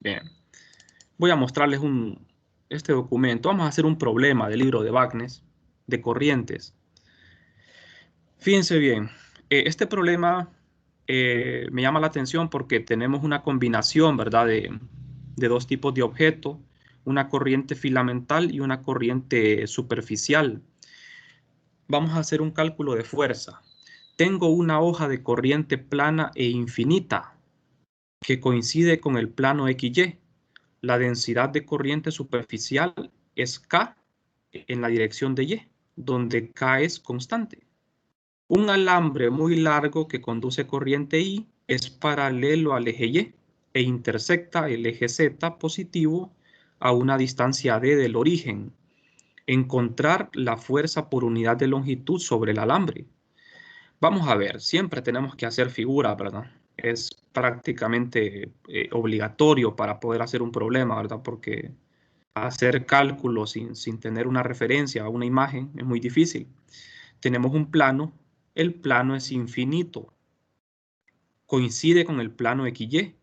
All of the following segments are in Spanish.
Bien, voy a mostrarles este documento. Vamos a hacer un problema del libro de Bagnes de corrientes. Fíjense bien, este problema me llama la atención porque tenemos una combinación, ¿verdad?, de dos tipos de objeto, una corriente filamental y una corriente superficial. Vamos a hacer un cálculo de fuerza. Tengo una hoja de corriente plana e infinita que coincide con el plano XY. La densidad de corriente superficial es K en la dirección de Y, donde K es constante. Un alambre muy largo que conduce corriente I es paralelo al eje Y e intersecta el eje Z positivo a una distancia D del origen. Encontrar la fuerza por unidad de longitud sobre el alambre. Vamos a ver, siempre tenemos que hacer figuras, ¿verdad? Es prácticamente obligatorio para poder hacer un problema, ¿verdad? Porque hacer cálculos sin tener una referencia a una imagen es muy difícil. Tenemos un plano, el plano es infinito, coincide con el plano XY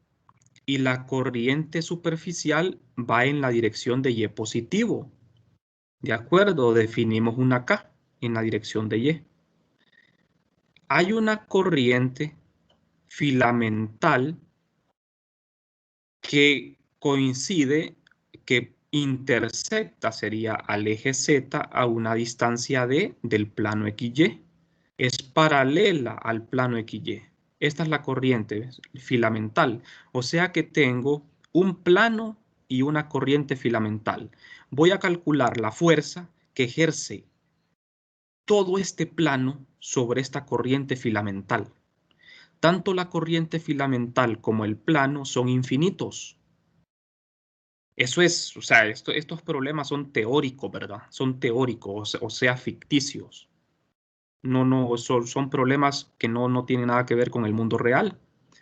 y la corriente superficial va en la dirección de Y positivo. ¿De acuerdo? Definimos una K en la dirección de Y. Hay una corriente filamental que coincide, que intersecta, sería al eje Z a una distancia D del plano XY. Es paralela al plano XY. Esta es la corriente filamental. O sea que tengo un plano y una corriente filamental. Voy a calcular la fuerza que ejerce todo este plano sobre esta corriente filamental. Tanto la corriente filamental como el plano son infinitos. Eso es, o sea, estos problemas son teóricos, ¿verdad? Son teóricos, o sea, ficticios. No, son problemas que no tienen nada que ver con el mundo real.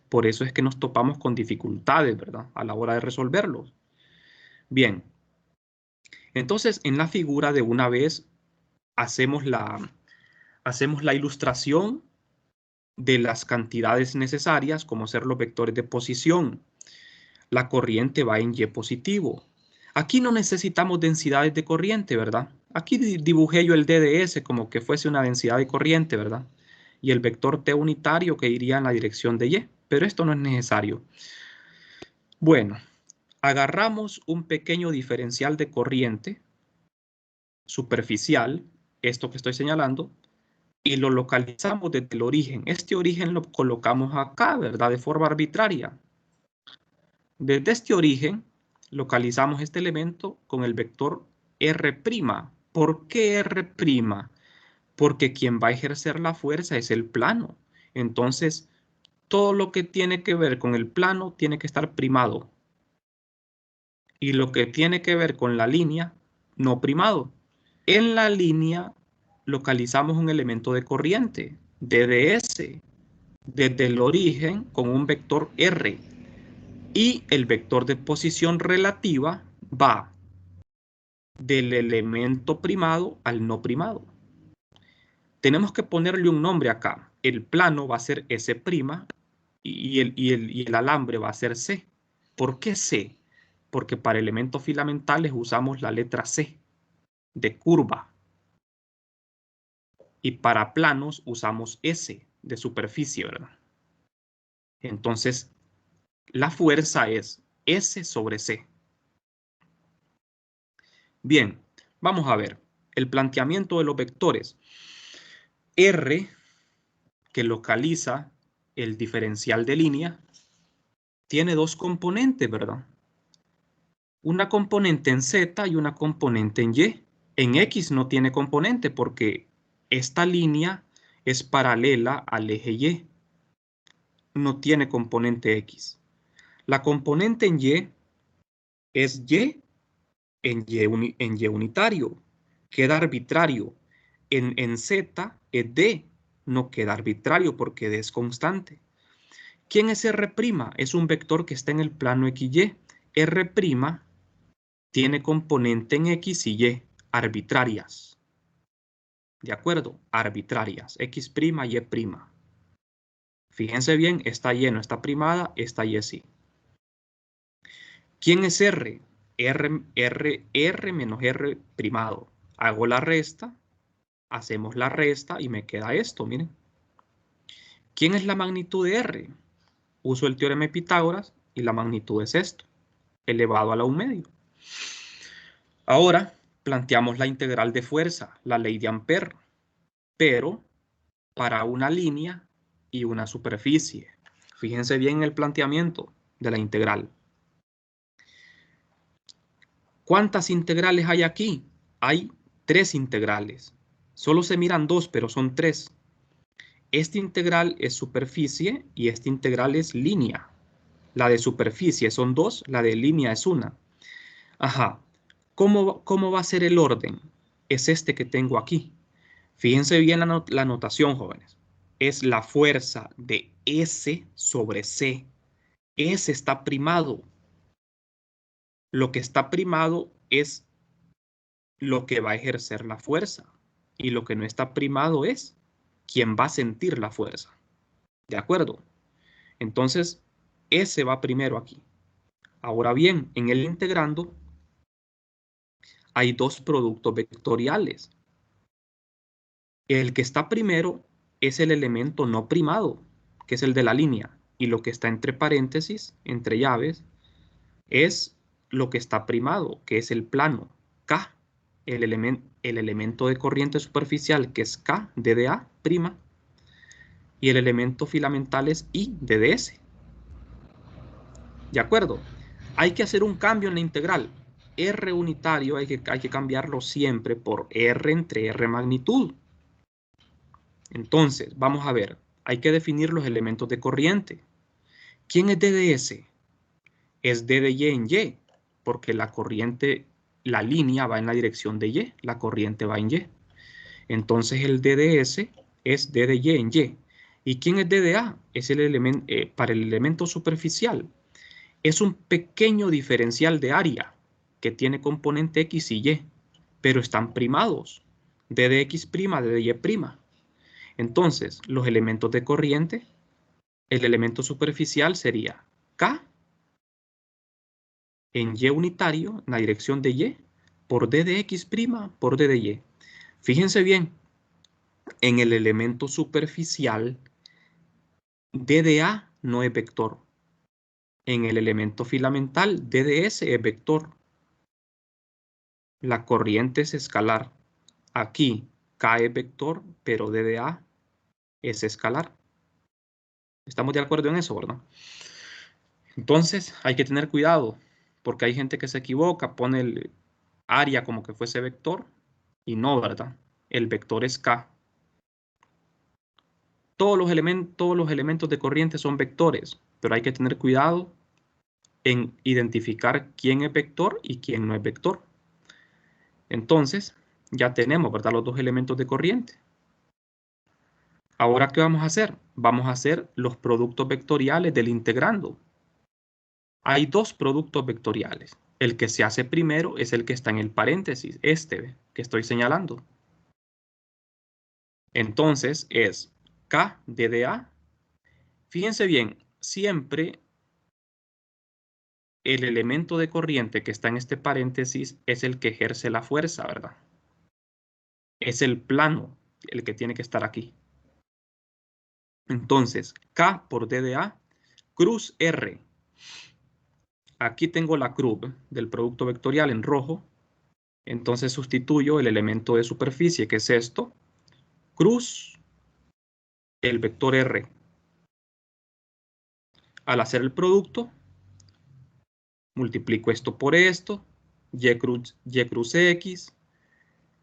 Por eso es que nos topamos con dificultades, ¿verdad?, a la hora de resolverlos. Bien, entonces en la figura de una vez hacemos la ilustración de las cantidades necesarias, como ser los vectores de posición. La corriente va en Y positivo. Aquí no necesitamos densidades de corriente, ¿verdad? Aquí dibujé yo el DDS como que fuese una densidad de corriente, ¿verdad? Y el vector T unitario que iría en la dirección de Y, pero esto no es necesario. Bueno, agarramos un pequeño diferencial de corriente superficial, esto que estoy señalando, y lo localizamos desde el origen. Este origen lo colocamos acá, ¿verdad?, de forma arbitraria. Desde este origen, localizamos este elemento con el vector R'. ¿Por qué R'? Porque quien va a ejercer la fuerza es el plano. Entonces, todo lo que tiene que ver con el plano tiene que estar primado. Y lo que tiene que ver con la línea, no primado. En la línea localizamos un elemento de corriente, DDS, desde el origen con un vector R. Y el vector de posición relativa va del elemento primado al no primado. Tenemos que ponerle un nombre acá. El plano va a ser S' y el alambre va a ser C. ¿Por qué C? Porque para elementos filamentales usamos la letra C de curva. Y para planos usamos S de superficie, ¿verdad? Entonces, la fuerza es S sobre C. Bien, vamos a ver el planteamiento de los vectores. R, que localiza el diferencial de línea, tiene dos componentes, ¿verdad? Una componente en Z y una componente en Y. En X no tiene componente porque esta línea es paralela al eje Y. No tiene componente X. La componente en Y es Y en Y unitario. Queda arbitrario. En Z es D. No queda arbitrario porque D es constante. ¿Quién es R'? Es un vector que está en el plano XY. R' tiene componente en X y Y, arbitrarias. ¿De acuerdo? Arbitrarias. X', Y'. Fíjense bien, esta Y no está primada, esta Y sí. ¿Quién es R? R menos R primado. Hago la resta, hacemos la resta y me queda esto, miren. ¿Quién es la magnitud de R? Uso el teorema de Pitágoras y la magnitud es esto, elevado a la 1/2. Ahora planteamos la integral de fuerza, la ley de Ampère, pero para una línea y una superficie. Fíjense bien en el planteamiento de la integral. ¿Cuántas integrales hay aquí? Hay 3 integrales. Solo se miran 2, pero son 3. Esta integral es superficie y esta integral es línea. La de superficie son 2, la de línea es 1. Ajá. ¿Cómo va a ser el orden? Es este que tengo aquí. Fíjense bien la notación, jóvenes. Es la fuerza de S sobre C. S está primado. Lo que está primado es lo que va a ejercer la fuerza. Y lo que no está primado es quien va a sentir la fuerza. ¿De acuerdo? Entonces, S va primero aquí. Ahora bien, en el integrando hay 2 productos vectoriales. El que está primero es el elemento no primado, que es el de la línea. Y lo que está entre paréntesis, entre llaves, es lo que está primado, que es el plano, K, el elemento de corriente superficial, que es K, DDA, prima, y el elemento filamental es I, DDS. ¿De acuerdo? Hay que hacer un cambio en la integral. R unitario hay que cambiarlo siempre por R entre R magnitud. Entonces, vamos a ver, hay que definir los elementos de corriente. ¿Quién es DDS? Es D de Y en Y, porque la corriente, la línea va en la dirección de Y, la corriente va en Y. Entonces el DDS es D de Y en Y. ¿Y quién es DDA? Es el elemento, para el elemento superficial. Es un pequeño diferencial de área que tiene componente X y Y, pero están primados. D de X', D de Y'. Entonces, los elementos de corriente, el elemento superficial sería K en Y unitario, en la dirección de Y, por D de X' por D de Y. Fíjense bien, en el elemento superficial, D de A no es vector. En el elemento filamental, D de S es vector. La corriente es escalar. Aquí K es vector, pero D de A es escalar. ¿Estamos de acuerdo en eso, verdad? Entonces, hay que tener cuidado, porque hay gente que se equivoca, pone el área como que fuese vector, y no, ¿verdad? El vector es K. Todos los elementos de corriente son vectores, pero hay que tener cuidado en identificar quién es vector y quién no es vector. Entonces, ya tenemos, ¿verdad?, los 2 elementos de corriente. Ahora, ¿qué vamos a hacer? Vamos a hacer los productos vectoriales del integrando. Hay 2 productos vectoriales. El que se hace primero es el que está en el paréntesis, este que estoy señalando. Entonces es K DDA. Fíjense bien, siempre el elemento de corriente que está en este paréntesis es el que ejerce la fuerza, ¿verdad? Es el plano el que tiene que estar aquí. Entonces, K por DDA, cruz R. Aquí tengo la cruz del producto vectorial en rojo. Entonces sustituyo el elemento de superficie, que es esto, cruz el vector R. Al hacer el producto, multiplico esto por esto, y cruz X,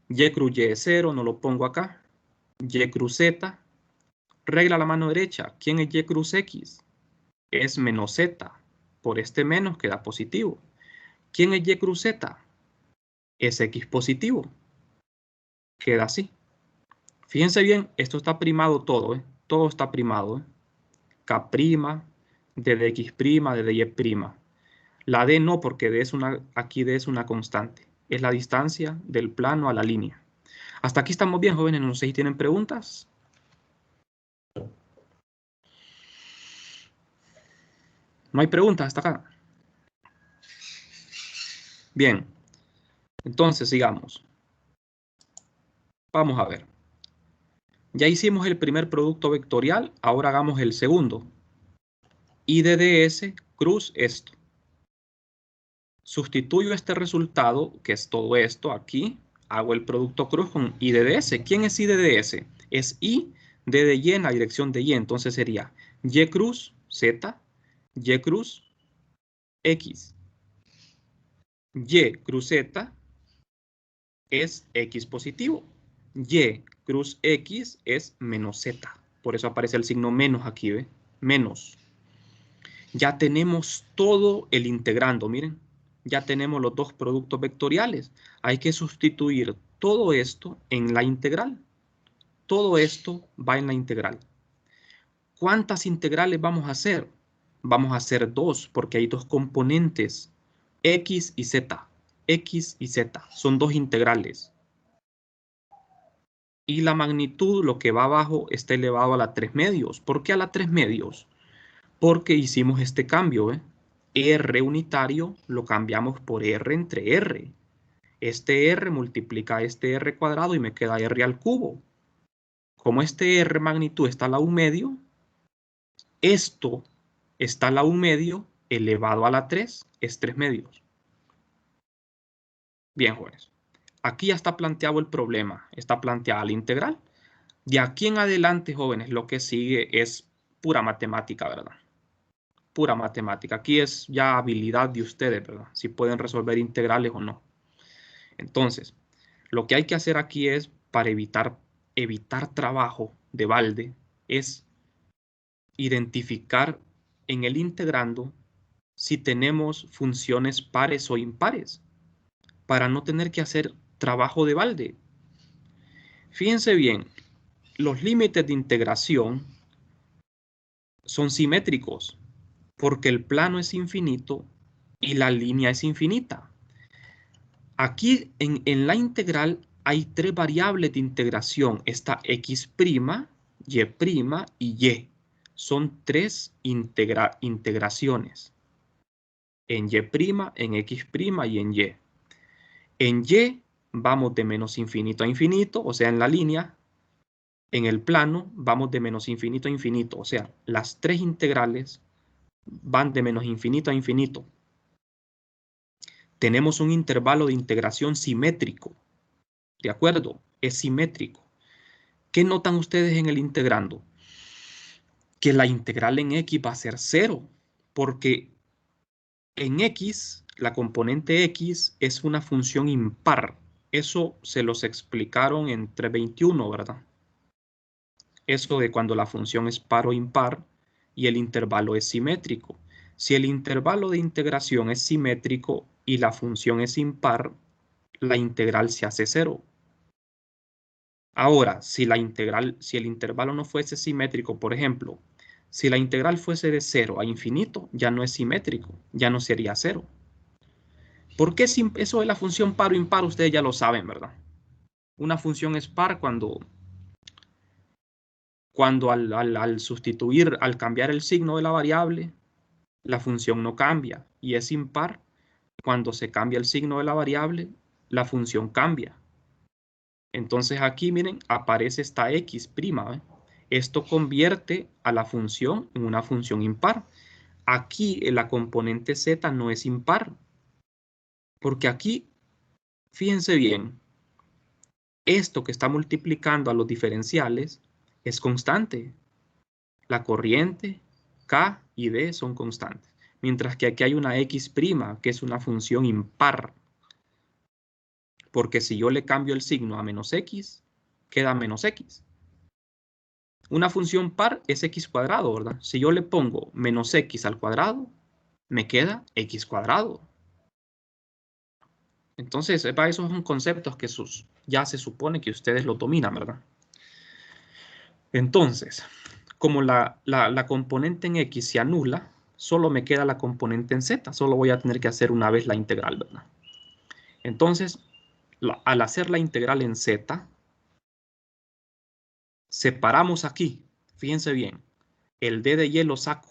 y cruz Y es 0, no lo pongo acá, y cruz Z, regla a la mano derecha, ¿quién es Y cruz X? Es menos Z, por este menos queda positivo. ¿Quién es Y cruz Z? Es X positivo, queda así. Fíjense bien, esto está primado todo, todo está primado, K', D de X', D de Y'. La D no, porque aquí D es una constante. Es la distancia del plano a la línea. Hasta aquí estamos bien, jóvenes. No sé si tienen preguntas. No hay preguntas hasta acá. Bien, entonces sigamos. Vamos a ver. Ya hicimos el primer producto vectorial, ahora hagamos el segundo. I de ds cruz esto. Sustituyo este resultado, que es todo esto aquí, hago el producto cruz con I de ds. ¿Quién es I de ds? Es I de y en la dirección de y, entonces sería y cruz z, y cruz x. Y cruz z es x positivo. Y cruz x es menos z. Por eso aparece el signo menos aquí, ¿ve? Menos. Ya tenemos todo el integrando, miren. Ya tenemos los dos productos vectoriales. Hay que sustituir todo esto en la integral. Todo esto va en la integral. ¿Cuántas integrales vamos a hacer? Vamos a hacer dos, porque hay dos componentes, x y z. X y z son dos integrales. Y la magnitud, lo que va abajo, está elevado a la 3 medios. ¿Por qué a la 3 medios? Porque hicimos este cambio, ¿eh? R unitario lo cambiamos por R entre R. Este R multiplica este R cuadrado y me queda R al cubo. Como este R magnitud está a la 1 medio, esto está a la 1 medio elevado a la 3 es 3 medios. Bien, jóvenes. Aquí ya está planteado el problema, está planteada la integral. De aquí en adelante, jóvenes, lo que sigue es pura matemática, ¿verdad? Pura matemática. Aquí es ya habilidad de ustedes, ¿verdad? Si pueden resolver integrales o no. Entonces, lo que hay que hacer aquí es, para evitar trabajo de balde, es identificar en el integrando si tenemos funciones pares o impares, para no tener que hacer trabajo de balde. Fíjense bien, los límites de integración son simétricos, porque el plano es infinito y la línea es infinita. Aquí en la integral hay tres variables de integración. Está x', y' y y. Son tres integraciones. En y', en x' y en y. En y vamos de menos infinito a infinito, o sea, en la línea. En el plano vamos de menos infinito a infinito, o sea, las tres integrales van de menos infinito a infinito. Tenemos un intervalo de integración simétrico. ¿De acuerdo? Es simétrico. ¿Qué notan ustedes en el integrando? Que la integral en x va a ser 0, porque en x, la componente x es una función impar. Eso se los explicaron en 321, ¿verdad? Eso de cuando la función es par o impar y el intervalo es simétrico. Si el intervalo de integración es simétrico y la función es impar, la integral se hace 0. Ahora, si el intervalo no fuese simétrico, por ejemplo, si la integral fuese de 0 a infinito, ya no es simétrico, ya no sería 0. ¿Por qué eso de la función par o impar? Ustedes ya lo saben, ¿verdad? Una función es par cuando al sustituir, al cambiar el signo de la variable, la función no cambia. Y es impar cuando se cambia el signo de la variable, la función cambia. Entonces aquí, miren, aparece esta x', ¿eh? Esto convierte a la función en una función impar. Aquí la componente z no es impar, porque aquí, fíjense bien, esto que está multiplicando a los diferenciales es constante. La corriente, k y d son constantes. Mientras que aquí hay una x', que es una función impar. Porque si yo le cambio el signo a menos x, queda menos x. Una función par es x cuadrado, ¿verdad? Si yo le pongo menos x al cuadrado, me queda x cuadrado. Entonces, esos son conceptos que ya se supone que ustedes lo dominan, ¿verdad? Entonces, como la componente en x se anula, solo me queda la componente en z. Solo voy a tener que hacer una vez la integral, ¿verdad? Entonces, al hacer la integral en z, separamos aquí. Fíjense bien. El d de y lo saco.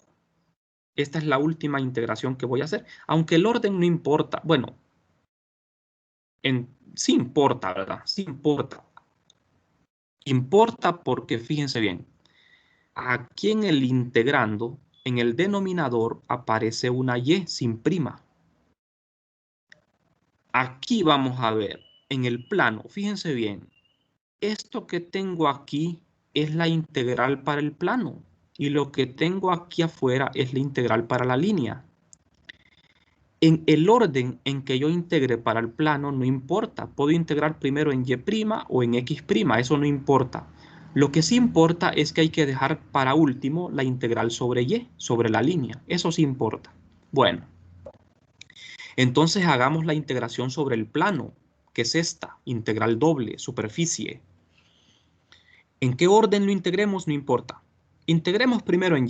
Esta es la última integración que voy a hacer. Aunque el orden no importa. Bueno, Sí importa, ¿verdad? Sí importa. Importa porque, fíjense bien, aquí en el integrando, en el denominador aparece una y sin prima. Aquí vamos a ver, en el plano, fíjense bien, esto que tengo aquí es la integral para el plano y lo que tengo aquí afuera es la integral para la línea. En el orden en que yo integre para el plano no importa. Puedo integrar primero en y' o en x', eso no importa. Lo que sí importa es que hay que dejar para último la integral sobre y, sobre la línea. Eso sí importa. Bueno, entonces hagamos la integración sobre el plano, que es esta, integral doble, superficie. ¿En qué orden lo integremos? No importa. Integremos primero en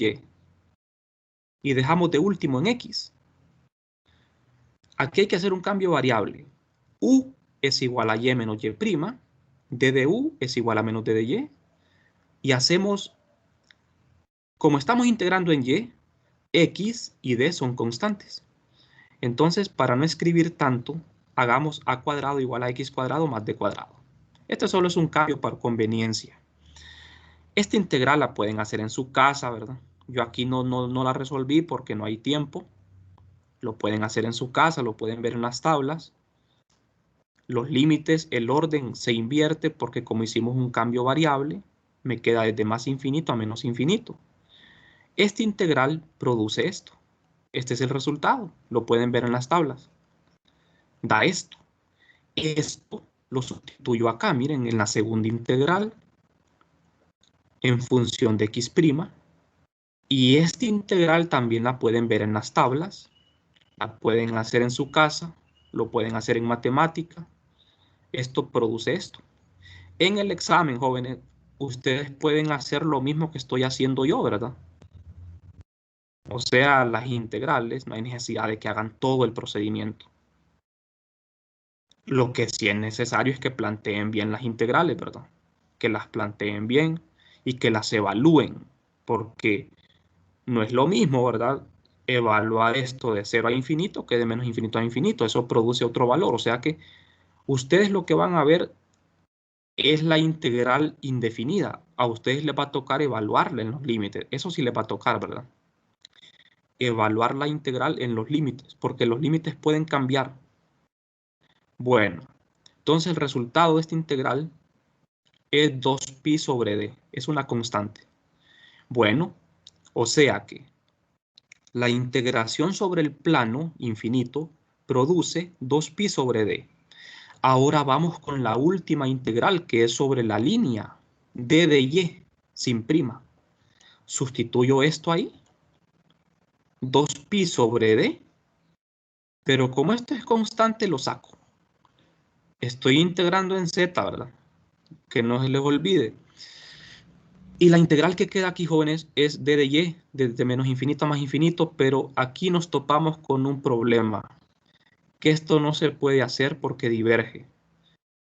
y dejamos de último en x. Aquí hay que hacer un cambio variable. U es igual a y menos y', d de u es igual a menos d de y, y hacemos, como estamos integrando en y, x y d son constantes. Entonces, para no escribir tanto, hagamos a cuadrado igual a x cuadrado más d cuadrado. Este solo es un cambio por conveniencia. Esta integral la pueden hacer en su casa, ¿verdad? Yo aquí no la resolví porque no hay tiempo. Lo pueden hacer en su casa, lo pueden ver en las tablas. Los límites, el orden se invierte porque como hicimos un cambio variable, me queda desde más infinito a menos infinito. Esta integral produce esto. Este es el resultado. Lo pueden ver en las tablas. Da esto. Esto lo sustituyo acá, miren, en la segunda integral en función de x'. Y esta integral también la pueden ver en las tablas. La pueden hacer en su casa. Lo pueden hacer en matemática. Esto produce esto. En el examen, jóvenes, ustedes pueden hacer lo mismo que estoy haciendo yo, ¿verdad? O sea, las integrales, no hay necesidad de que hagan todo el procedimiento. Lo que sí es necesario es que planteen bien las integrales, ¿verdad? Que las planteen bien y que las evalúen, porque no es lo mismo, ¿verdad? Evaluar esto de 0 a infinito que de menos infinito a infinito. Eso produce otro valor. O sea que ustedes lo que van a ver es la integral indefinida. A ustedes les va a tocar evaluarla en los límites. Eso sí les va a tocar, ¿verdad? Evaluar la integral en los límites, porque los límites pueden cambiar. Bueno, entonces el resultado de esta integral es 2pi sobre d. Es una constante. Bueno, o sea que la integración sobre el plano infinito produce 2pi sobre d. Ahora vamos con la última integral, que es sobre la línea d de y sin prima. Sustituyo esto ahí. 2pi sobre d. Pero como esto es constante, lo saco. Estoy integrando en z, ¿verdad? Que no se les olvide. Y la integral que queda aquí, jóvenes, es d de y, desde menos infinito a más infinito, pero aquí nos topamos con un problema, que esto no se puede hacer porque diverge.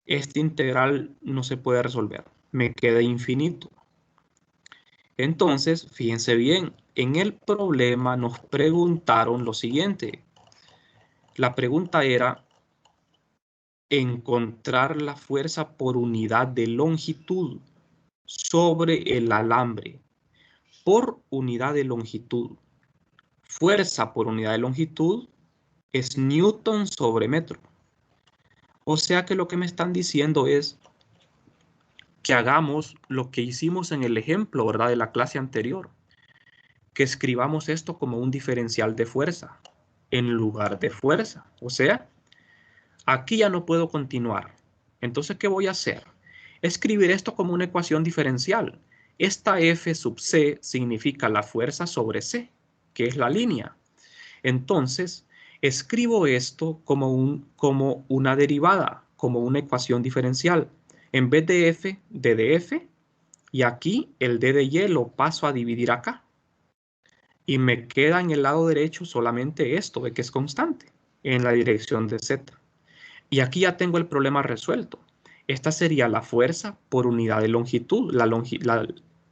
Esta integral no se puede resolver, me queda infinito. Entonces, fíjense bien, en el problema nos preguntaron lo siguiente. La pregunta era encontrar la fuerza por unidad de longitud sobre el alambre por unidad de longitud. Fuerza por unidad de longitud es Newton sobre metro. O sea que lo que me están diciendo es que hagamos lo que hicimos en el ejemplo, ¿verdad? De la clase anterior. Que escribamos esto como un diferencial de fuerza en lugar de fuerza. O sea, aquí ya no puedo continuar. Entonces, ¿qué voy a hacer? Escribir esto como una ecuación diferencial. Esta F sub C significa la fuerza sobre C, que es la línea. Entonces, escribo esto como una derivada, como una ecuación diferencial. En vez de F, D de F, y aquí el D de Y lo paso a dividir acá. Y me queda en el lado derecho solamente esto, de que es constante, en la dirección de Z. Y aquí ya tengo el problema resuelto. Esta sería la fuerza por unidad de longitud,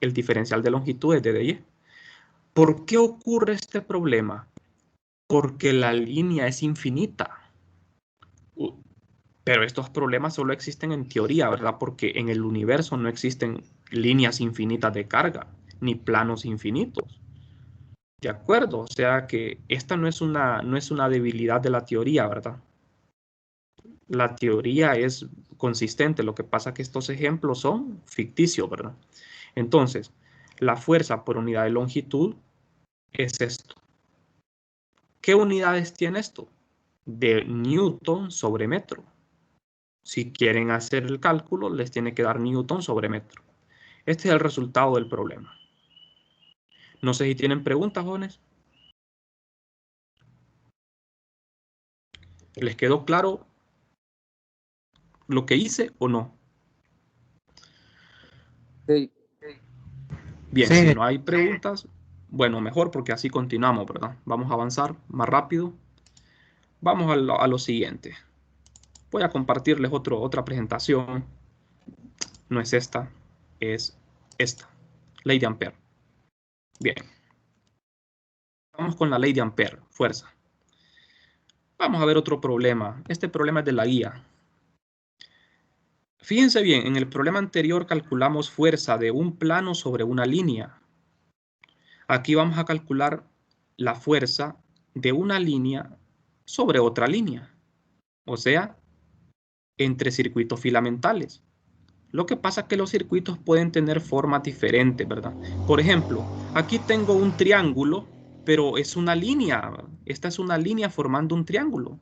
el diferencial de longitud es D de Y. ¿Por qué ocurre este problema? Porque la línea es infinita. Pero estos problemas solo existen en teoría, ¿verdad? Porque en el universo no existen líneas infinitas de carga, ni planos infinitos. ¿De acuerdo? O sea que esta no es una debilidad de la teoría, ¿verdad? La teoría es consistente, lo que pasa es que estos ejemplos son ficticios, ¿verdad? Entonces, la fuerza por unidad de longitud es esto. ¿Qué unidades tiene esto? De Newton sobre metro. Si quieren hacer el cálculo, les tiene que dar Newton sobre metro. Este es el resultado del problema. No sé si tienen preguntas, jóvenes. ¿Les quedó claro lo que hice o no? Sí. Bien, Sí, si no hay preguntas, bueno, mejor porque así continuamos, ¿verdad? Vamos a avanzar más rápido. Vamos a lo siguiente. Voy a compartirles otra presentación. No es esta, es esta. Ley de Ampère. Bien. Vamos con la ley de Ampère, fuerza. Vamos a ver otro problema. Este problema es de la guía. Fíjense bien, en el problema anterior calculamos fuerza de un plano sobre una línea. Aquí vamos a calcular la fuerza de una línea sobre otra línea. O sea, entre circuitos filamentales. Lo que pasa es que los circuitos pueden tener formas diferentes, ¿verdad? Por ejemplo, aquí tengo un triángulo, pero es una línea. Esta es una línea formando un triángulo.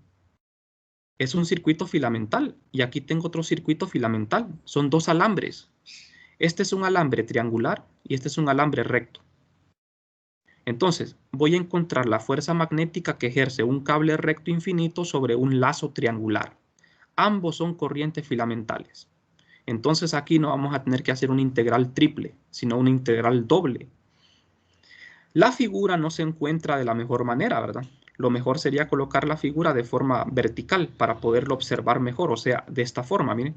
Es un circuito filamental. Y aquí tengo otro circuito filamental. Son dos alambres. Este es un alambre triangular y este es un alambre recto. Entonces, voy a encontrar la fuerza magnética que ejerce un cable recto infinito sobre un lazo triangular. Ambos son corrientes filamentales. Entonces aquí no vamos a tener que hacer una integral triple, sino una integral doble. La figura no se encuentra de la mejor manera, ¿verdad? Lo mejor sería colocar la figura de forma vertical para poderlo observar mejor, o sea, de esta forma, miren.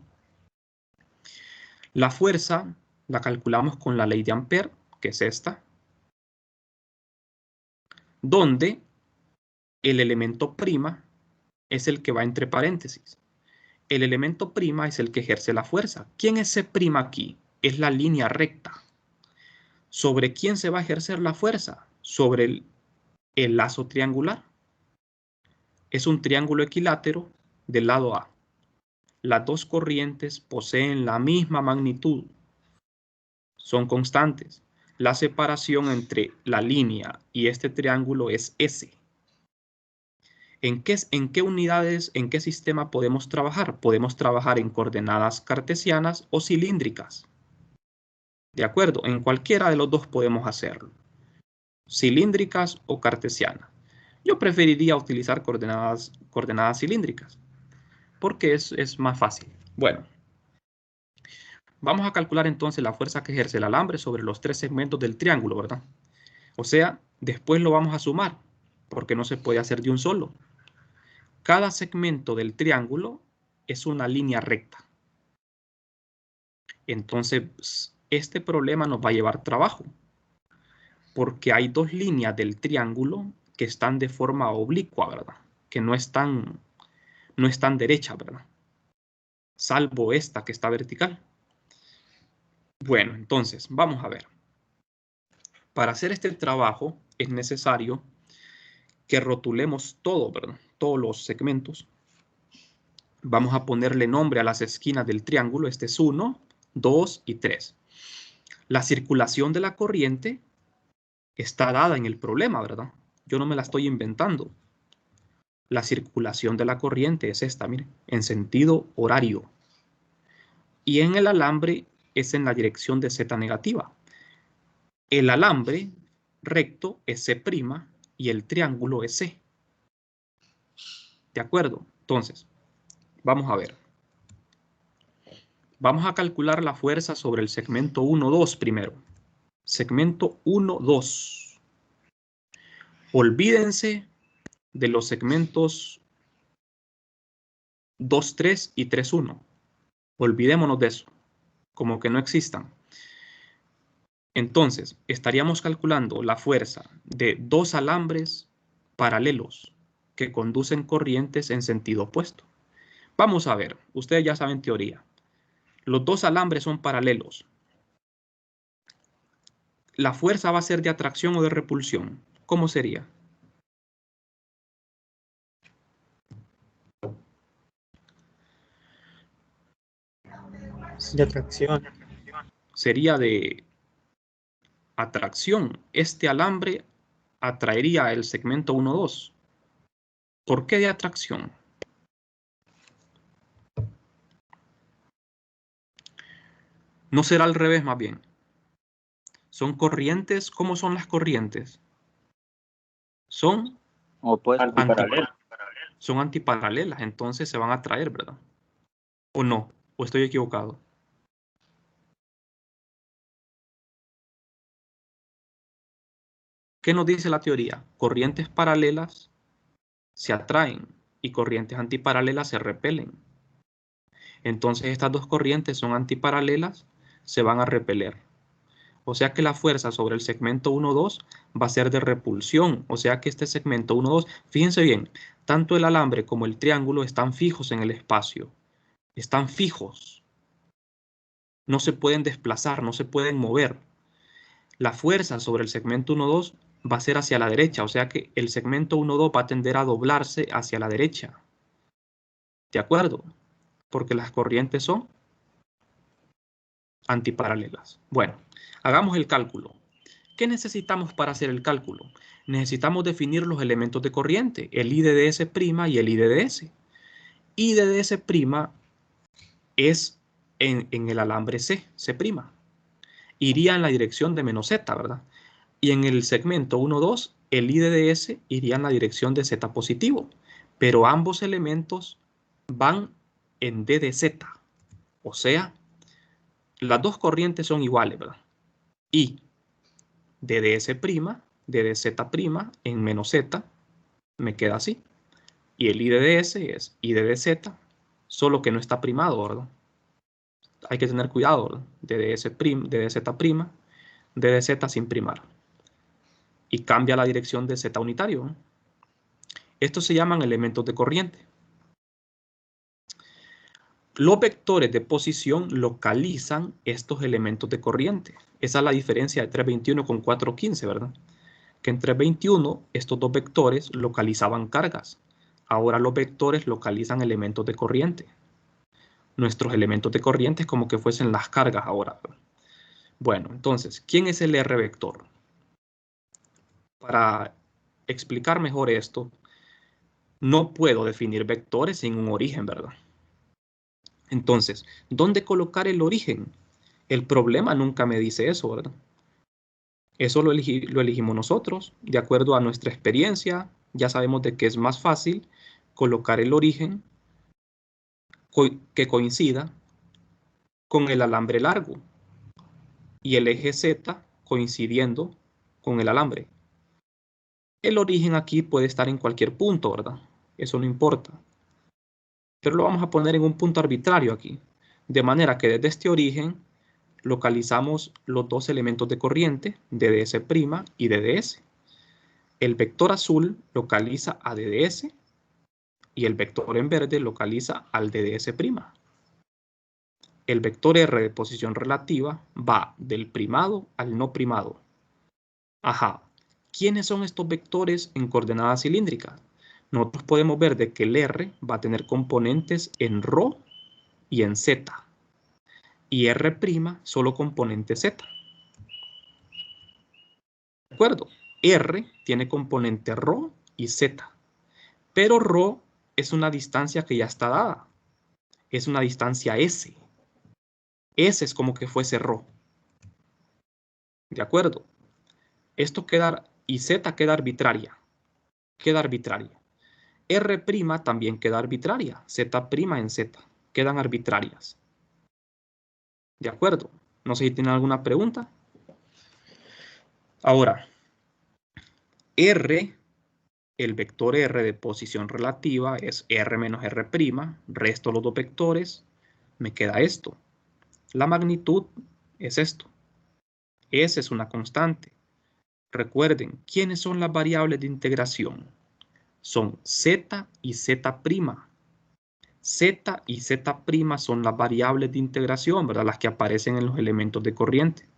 La fuerza la calculamos con la ley de Ampère, que es esta, donde el elemento prima es el que va entre paréntesis. El elemento prima es el que ejerce la fuerza. ¿Quién es ese prima aquí? Es la línea recta. ¿Sobre quién se va a ejercer la fuerza? Sobre el lazo triangular. Es un triángulo equilátero del lado A. Las dos corrientes poseen la misma magnitud. Son constantes. La separación entre la línea y este triángulo es S. ¿En qué unidades, en qué sistema podemos trabajar? Podemos trabajar en coordenadas cartesianas o cilíndricas. ¿De acuerdo? En cualquiera de los dos podemos hacerlo. Cilíndricas o cartesianas. Yo preferiría utilizar coordenadas cilíndricas porque es más fácil. Bueno, vamos a calcular entonces la fuerza que ejerce el alambre sobre los tres segmentos del triángulo, ¿verdad? O sea, después lo vamos a sumar porque no se puede hacer de un solo. Cada segmento del triángulo es una línea recta. Entonces, este problema nos va a llevar trabajo porque hay dos líneas del triángulo que están de forma oblicua, ¿verdad? Que no están derechas, ¿verdad? Salvo esta que está vertical. Bueno, entonces, vamos a ver. Para hacer este trabajo es necesario que rotulemos todo, ¿verdad? Todos los segmentos. Vamos a ponerle nombre a las esquinas del triángulo. Este es 1, 2 y 3. La circulación de la corriente está dada en el problema, ¿verdad? Yo no me la estoy inventando. La circulación de la corriente es esta, miren, en sentido horario. Y en el alambre es en la dirección de Z negativa. El alambre recto es C' y el triángulo es C. ¿De acuerdo? Entonces, vamos a ver. Vamos a calcular la fuerza sobre el segmento 1, 2 primero. Segmento 1, 2. Olvídense de los segmentos 2, 3 y 3, 1. Olvidémonos de eso, como que no existan. Entonces, estaríamos calculando la fuerza de dos alambres paralelos que conducen corrientes en sentido opuesto. Vamos a ver, ustedes ya saben teoría. Los dos alambres son paralelos. ¿La fuerza va a ser de atracción o de repulsión? ¿Cómo sería? De atracción. Sería de atracción. Este alambre atraería el segmento 1,2. ¿Por qué de atracción? ¿No será al revés más bien? ¿Son corrientes? ¿Cómo son las corrientes? Son Antiparalelas. son antiparalelas, entonces se van a atraer, ¿verdad? ¿O no? ¿O estoy equivocado? ¿Qué nos dice la teoría? Corrientes paralelas se atraen y corrientes antiparalelas se repelen. Entonces estas dos corrientes son antiparalelas, se van a repeler. O sea que la fuerza sobre el segmento 1,2 va a ser de repulsión. O sea que este segmento 1,2, fíjense bien, tanto el alambre como el triángulo están fijos en el espacio. Están fijos. No se pueden desplazar, no se pueden mover. La fuerza sobre el segmento 1,2 va a ser hacia la derecha. O sea que el segmento 1,2 va a tender a doblarse hacia la derecha. ¿De acuerdo? Porque las corrientes son antiparalelas. Bueno, hagamos el cálculo. ¿Qué necesitamos para hacer el cálculo? Necesitamos definir los elementos de corriente, el I de ds' y el I de ds. I de ds' es en el alambre C'. Iría en la dirección de menos Z, ¿verdad? Y en el segmento 1,2, el I de ds iría en la dirección de Z positivo. Pero ambos elementos van en D de Z. O sea, las dos corrientes son iguales, ¿verdad? I de ds', de dz' en menos Z, me queda así. Y el I de ds es I de dz, solo que no está primado, ¿verdad? Hay que tener cuidado, ¿verdad? De dz', de dz sin primar. Y cambia la dirección de Z unitario, ¿no? Estos se llaman elementos de corriente. Los vectores de posición localizan estos elementos de corriente. Esa es la diferencia de 321 con 415, ¿verdad? Que en 321 estos dos vectores localizaban cargas. Ahora los vectores localizan elementos de corriente. Nuestros elementos de corriente es como que fuesen las cargas ahora. Bueno, entonces, ¿quién es el R vector? Para explicar mejor esto, no puedo definir vectores sin un origen, ¿verdad? Entonces, ¿dónde colocar el origen? El problema nunca me dice eso, ¿verdad? Eso lo elegimos nosotros, de acuerdo a nuestra experiencia. Ya sabemos de que es más fácil colocar el origen que coincida con el alambre largo y el eje Z coincidiendo con el alambre. El origen aquí puede estar en cualquier punto, ¿verdad? Eso no importa. Pero lo vamos a poner en un punto arbitrario aquí. De manera que desde este origen localizamos los dos elementos de corriente, dds' y dds. El vector azul localiza a dds y el vector en verde localiza al dds'. El vector R de posición relativa va del primado al no primado. Ajá, ¿quiénes son estos vectores en coordenadas cilíndricas? Nosotros podemos ver de que el R va a tener componentes en ρ y en Z. Y R' solo componente Z. ¿De acuerdo? R tiene componente ρ y Z. Pero ρ es una distancia que ya está dada. Es una distancia S. S es como que fuese ρ. ¿De acuerdo? Esto queda, y Z queda arbitraria. Queda arbitraria. R' también queda arbitraria. Z' en Z. Quedan arbitrarias. ¿De acuerdo? No sé si tienen alguna pregunta. Ahora, R, el vector R de posición relativa es R menos R'. Resto los dos vectores. Me queda esto. La magnitud es esto. S es una constante. Recuerden, ¿quiénes son las variables de integración? Son Z y Z'. Z y Z' son las variables de integración, ¿verdad? Las que aparecen en los elementos de corriente.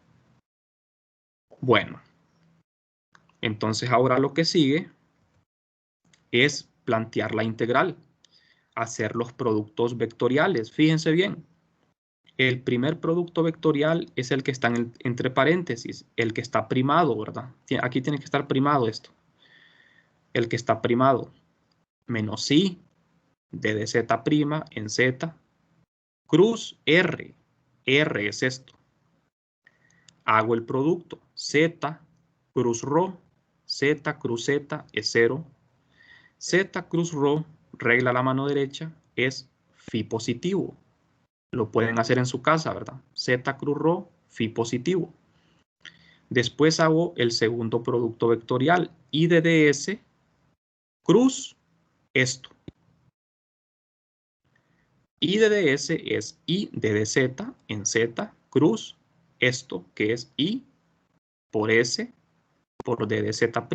Bueno, entonces ahora lo que sigue es plantear la integral, hacer los productos vectoriales. Fíjense bien, el primer producto vectorial es el que está entre paréntesis, el que está primado, ¿verdad? Aquí tiene que estar primado esto. El que está primado, menos I d de Z' en Z, cruz R. R es esto. Hago el producto. Z cruz ρ, Z cruz Z es 0. Z cruz ρ, regla a la mano derecha, es phi positivo. Lo pueden hacer en su casa, ¿verdad? Z cruz ρ, phi positivo. Después hago el segundo producto vectorial. I de ds cruz esto. I de ds es I de dz en Z cruz esto que es I por S por d de Z'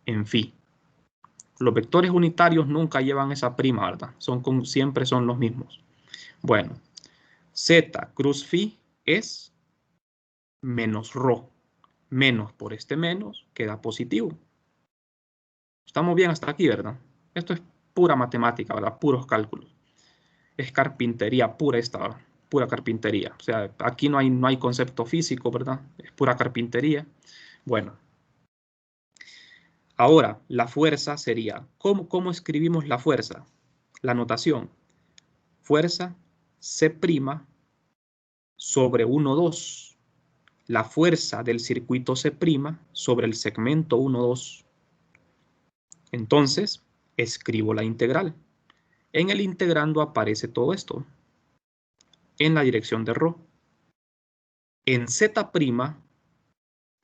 en phi. Los vectores unitarios nunca llevan esa prima, ¿verdad? Siempre son los mismos. Bueno, Z cruz phi es menos ρ. Menos por este menos queda positivo. Estamos bien hasta aquí, ¿verdad? Esto es pura matemática, ¿verdad? Puros cálculos. Es carpintería pura esta, pura carpintería. O sea, aquí no hay concepto físico, ¿verdad? Es pura carpintería. Bueno. Ahora, la fuerza sería, ¿cómo escribimos la fuerza? La notación. Fuerza C' sobre 1,2. La fuerza del circuito C' sobre el segmento 1,2. Entonces, escribo la integral. En el integrando aparece todo esto. En la dirección de ρ. En Z',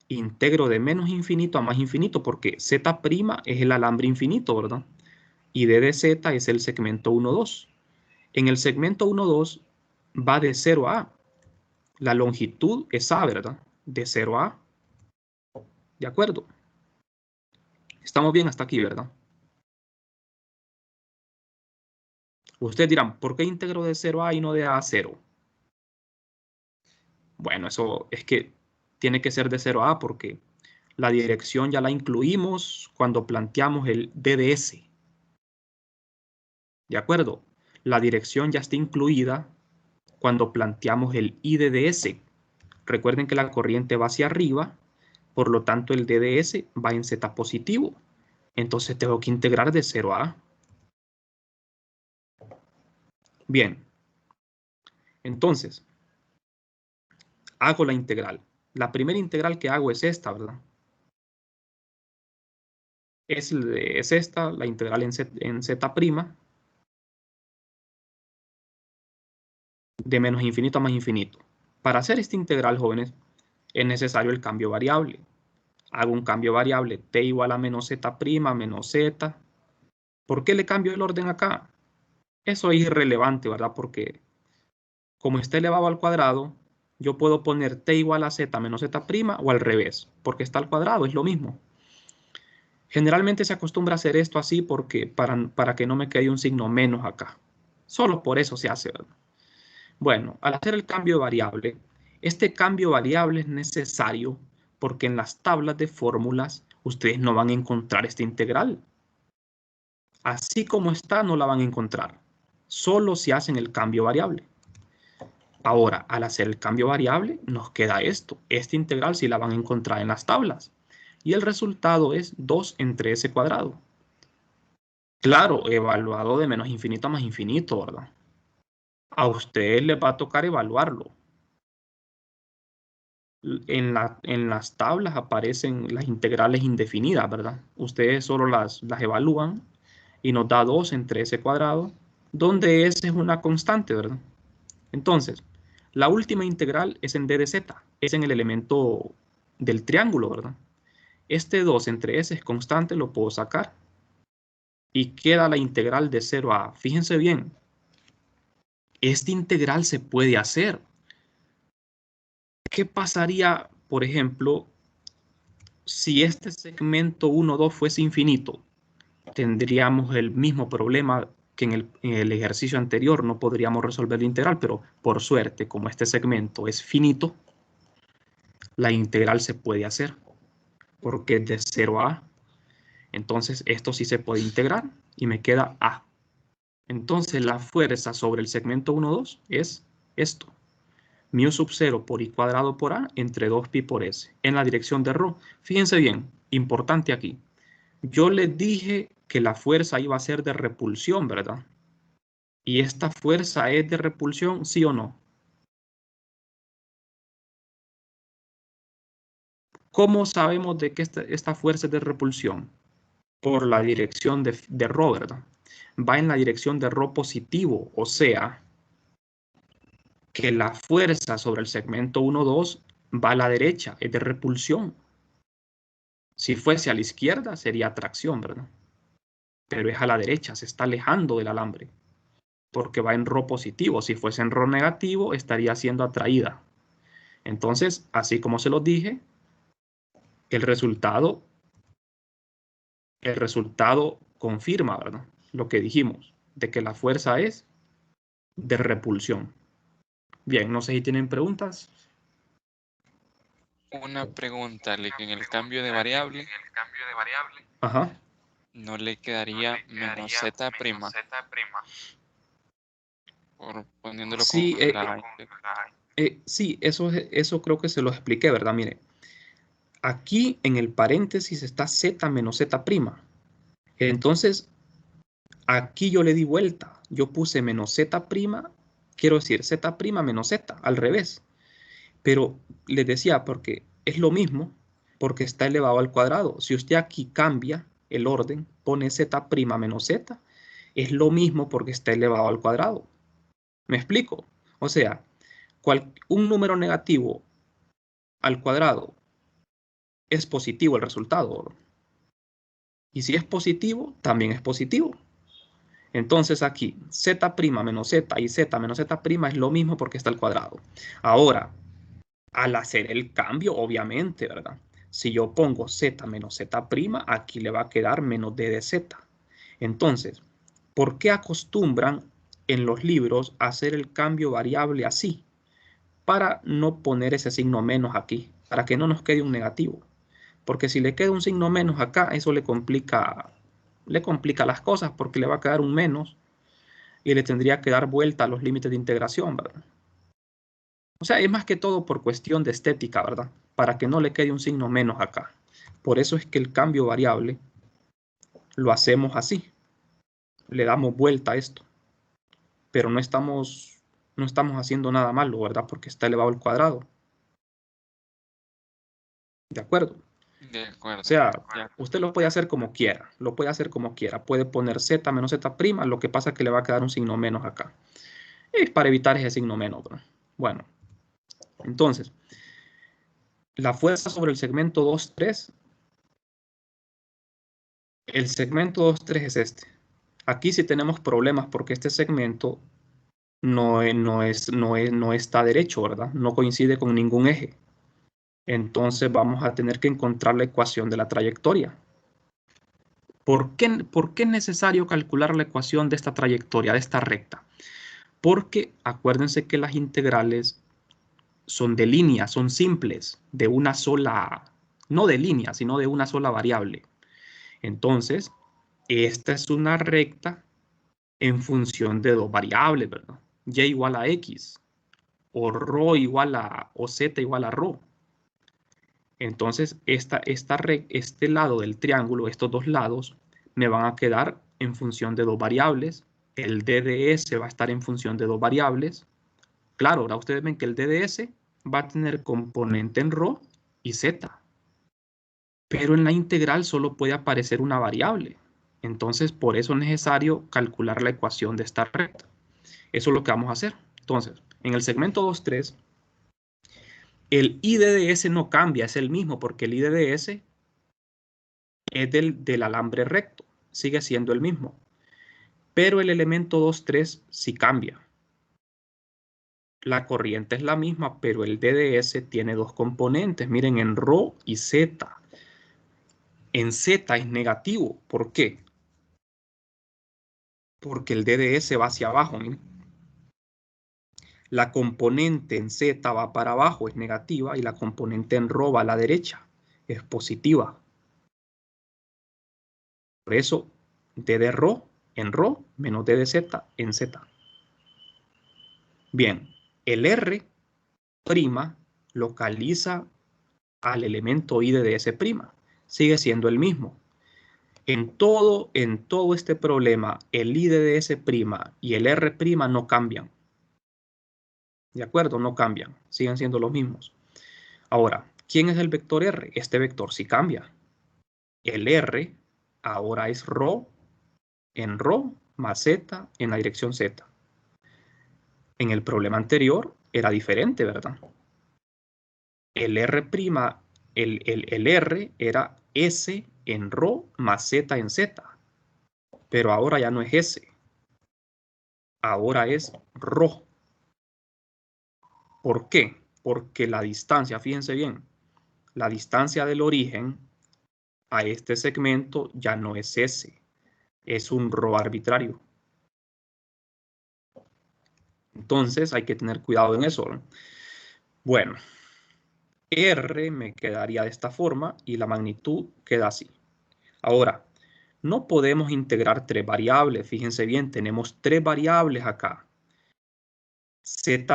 integro de menos infinito a más infinito, porque Z' es el alambre infinito, ¿verdad? Y d de z es el segmento 1,2. En el segmento 1,2 va de 0 a A. La longitud es A, ¿verdad? De 0 a A. ¿De acuerdo? Estamos bien hasta aquí, ¿verdad? Ustedes dirán, ¿por qué integro de 0 a A y no de A a 0? Bueno, eso es que tiene que ser de 0 a A porque la dirección ya la incluimos cuando planteamos el DDS. ¿De acuerdo? La dirección ya está incluida cuando planteamos el IDDS. Recuerden que la corriente va hacia arriba, por lo tanto el DDS va en Z positivo. Entonces tengo que integrar de 0 a A. Bien. Entonces, hago la integral. La primera integral que hago es esta, ¿verdad? Es esta, la integral en Z', de menos infinito a más infinito. Para hacer esta integral, jóvenes, es necesario el cambio variable. Hago un cambio variable, t igual a menos Z' menos Z. ¿Por qué le cambio el orden acá? Eso es irrelevante, ¿verdad? Porque como está elevado al cuadrado, yo puedo poner t igual a z menos Z' o al revés, porque está al cuadrado, es lo mismo. Generalmente se acostumbra a hacer esto así porque para que no me quede un signo menos acá. Solo por eso se hace, ¿verdad? Bueno, al hacer el cambio de variable, este cambio variable es necesario porque en las tablas de fórmulas ustedes no van a encontrar esta integral. Así como está, no la van a encontrar. Solo si hacen el cambio variable. Ahora, al hacer el cambio variable, nos queda esto. Esta integral sí la van a encontrar en las tablas. Y el resultado es 2 entre s cuadrado. Claro, evaluado de menos infinito a más infinito, ¿verdad? A ustedes les va a tocar evaluarlo. En las tablas aparecen las integrales indefinidas, ¿verdad? Ustedes solo las evalúan y nos da 2 entre s cuadrado, donde s es una constante, ¿verdad? Entonces, la última integral es en d de z, es en el elemento del triángulo, ¿verdad? Este 2 entre s es constante, lo puedo sacar. Y queda la integral de 0 a A. Fíjense bien, esta integral se puede hacer. ¿Qué pasaría, por ejemplo, si este segmento 1,2 fuese infinito? Tendríamos el mismo problema que en el ejercicio anterior no podríamos resolver la integral, pero por suerte, como este segmento es finito, la integral se puede hacer, porque es de 0 a A. Entonces, esto sí se puede integrar y me queda A. Entonces, la fuerza sobre el segmento 1, 2 es esto. Mu sub 0 por I cuadrado por A entre 2pi por S en la dirección de ρ. Fíjense bien, importante aquí. Yo les dije que la fuerza iba a ser de repulsión, ¿verdad? ¿Y esta fuerza es de repulsión, sí o no? ¿Cómo sabemos de que esta fuerza es de repulsión? Por la dirección de ρ, ¿verdad? Va en la dirección de ρ positivo, o sea, que la fuerza sobre el segmento 1, 2 va a la derecha, es de repulsión. Si fuese a la izquierda, sería atracción, ¿verdad? Pero es a la derecha, se está alejando del alambre, porque va en ρ positivo. Si fuese en ρ negativo, estaría siendo atraída. Entonces, así como se los dije, el resultado confirma, ¿verdad? Lo que dijimos, de que la fuerza es de repulsión. Bien, no sé si tienen preguntas. Una pregunta, que en el cambio de variable Ajá. no le quedaría menos z prima, por poniéndolo con Sí, la sí, eso creo que se lo expliqué, ¿verdad? Mire, aquí en el paréntesis está z menos z prima. Entonces, aquí yo le di vuelta. Yo puse menos z prima, quiero decir z prima menos z, al revés. Pero les decía, porque es lo mismo, porque está elevado al cuadrado. Si usted aquí cambia el orden, pone z prima menos z, es lo mismo porque está elevado al cuadrado. ¿Me explico? O sea, un número negativo al cuadrado es positivo el resultado. Y si es positivo, también es positivo. Entonces aquí, z' menos z y z menos z' es lo mismo porque está al cuadrado. Ahora, al hacer el cambio, obviamente, ¿verdad? Si yo pongo z menos z', aquí le va a quedar menos d de z. Entonces, ¿por qué acostumbran en los libros a hacer el cambio variable así? Para no poner ese signo menos aquí, para que no nos quede un negativo. Porque si le queda un signo menos acá, eso le complica las cosas porque le va a quedar un menos y le tendría que dar vuelta a los límites de integración, ¿verdad? O sea, es más que todo por cuestión de estética, ¿verdad? Para que no le quede un signo menos acá. Por eso es que el cambio variable lo hacemos así. Le damos vuelta a esto. Pero no estamos haciendo nada malo, ¿verdad? Porque está elevado al cuadrado. ¿De acuerdo? De acuerdo. O sea, usted lo puede hacer como quiera. Lo puede hacer como quiera. Puede poner z menos z'. Lo que pasa es que le va a quedar un signo menos acá. Es para evitar ese signo menos, ¿verdad? Bueno, entonces, la fuerza sobre el segmento 2, 3. El segmento 2, 3 es este. Aquí sí tenemos problemas porque este segmento no está derecho, ¿verdad? No coincide con ningún eje. Entonces vamos a tener que encontrar la ecuación de la trayectoria. ¿Por qué es necesario calcular la ecuación de esta trayectoria, de esta recta? Porque acuérdense que las integrales son de línea, son simples, de una sola, no de línea, sino de una sola variable. Entonces, esta es una recta en función de dos variables, ¿verdad? Y igual a x, o z igual a ρ. Entonces, este lado del triángulo, estos dos lados, me van a quedar en función de dos variables. El DDS va a estar en función de dos variables. Claro, ahora ustedes ven que el DDS va a tener componente en ρ y z. Pero en la integral solo puede aparecer una variable. Entonces, por eso es necesario calcular la ecuación de esta recta. Eso es lo que vamos a hacer. Entonces, en el segmento 2, 3, el IDDS no cambia, es el mismo, porque el IDDS es del alambre recto, sigue siendo el mismo. Pero el elemento 2, 3 sí cambia. La corriente es la misma, pero el DDS tiene dos componentes. Miren, en ρ y z. En z es negativo. ¿Por qué? porque el DDS va hacia abajo, miren. La componente en Z va para abajo, es negativa, y la componente en ρ va a la derecha, es positiva. Por eso, D de ρ en ρ menos D de Z en Z. Bien, el R' localiza al elemento I de S'. Sigue siendo el mismo. En todo este problema, el I de S' y el R' no cambian. ¿De acuerdo? No cambian. Siguen siendo los mismos. Ahora, ¿quién es el vector R? Este vector sí cambia. El R ahora es ρ en ρ más Z en la dirección Z. En el problema anterior era diferente, ¿verdad? El R', el R era S en ρ más Z en Z. Pero ahora ya no es S. Ahora es ρ. ¿Por qué? Porque la distancia, fíjense bien, la distancia del origen a este segmento ya no es S, es un ρ arbitrario. Entonces hay que tener cuidado en eso, ¿no? Bueno, R me quedaría de esta forma y la magnitud queda así. Ahora, no podemos integrar tres variables, fíjense bien, tenemos tres variables acá. Z',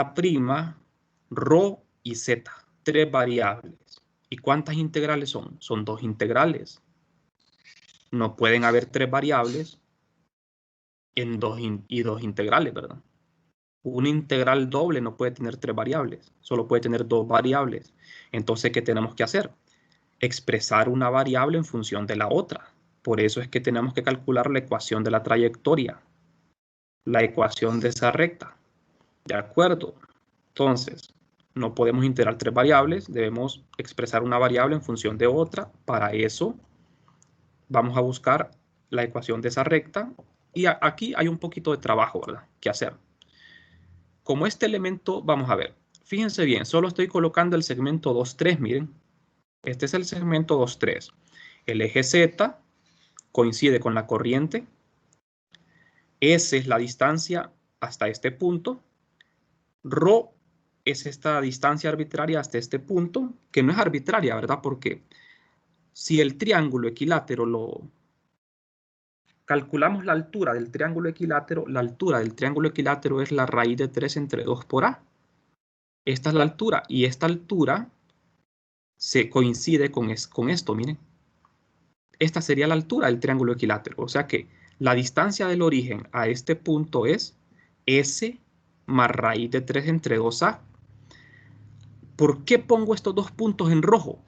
ρ y Z, tres variables. ¿Y cuántas integrales son? Son dos integrales. No pueden haber tres variables en dos integrales, ¿verdad? Una integral doble no puede tener tres variables, solo puede tener dos variables. Entonces, ¿qué tenemos que hacer? Expresar una variable en función de la otra. Por eso es que tenemos que calcular la ecuación de la trayectoria, la ecuación de esa recta. ¿De acuerdo? Entonces, no podemos integrar tres variables, debemos expresar una variable en función de otra. Para eso, vamos a buscar la ecuación de esa recta. Y aquí hay un poquito de trabajo, ¿verdad?, que hacer. Como este elemento, vamos a ver, fíjense bien, solo estoy colocando el segmento 2,3, miren. Este es el segmento 2,3. El eje Z coincide con la corriente. S es la distancia hasta este punto. ρ es esta distancia arbitraria hasta este punto, que no es arbitraria, ¿verdad? Porque si el triángulo equilátero lo calculamos, la altura del triángulo equilátero, la altura del triángulo equilátero es la raíz de 3 entre 2 por A. Esta es la altura, y esta altura se coincide con esto, miren. Esta sería la altura del triángulo equilátero, o sea que la distancia del origen a este punto es S más raíz de 3 entre 2A. ¿Por qué pongo estos dos puntos en rojo?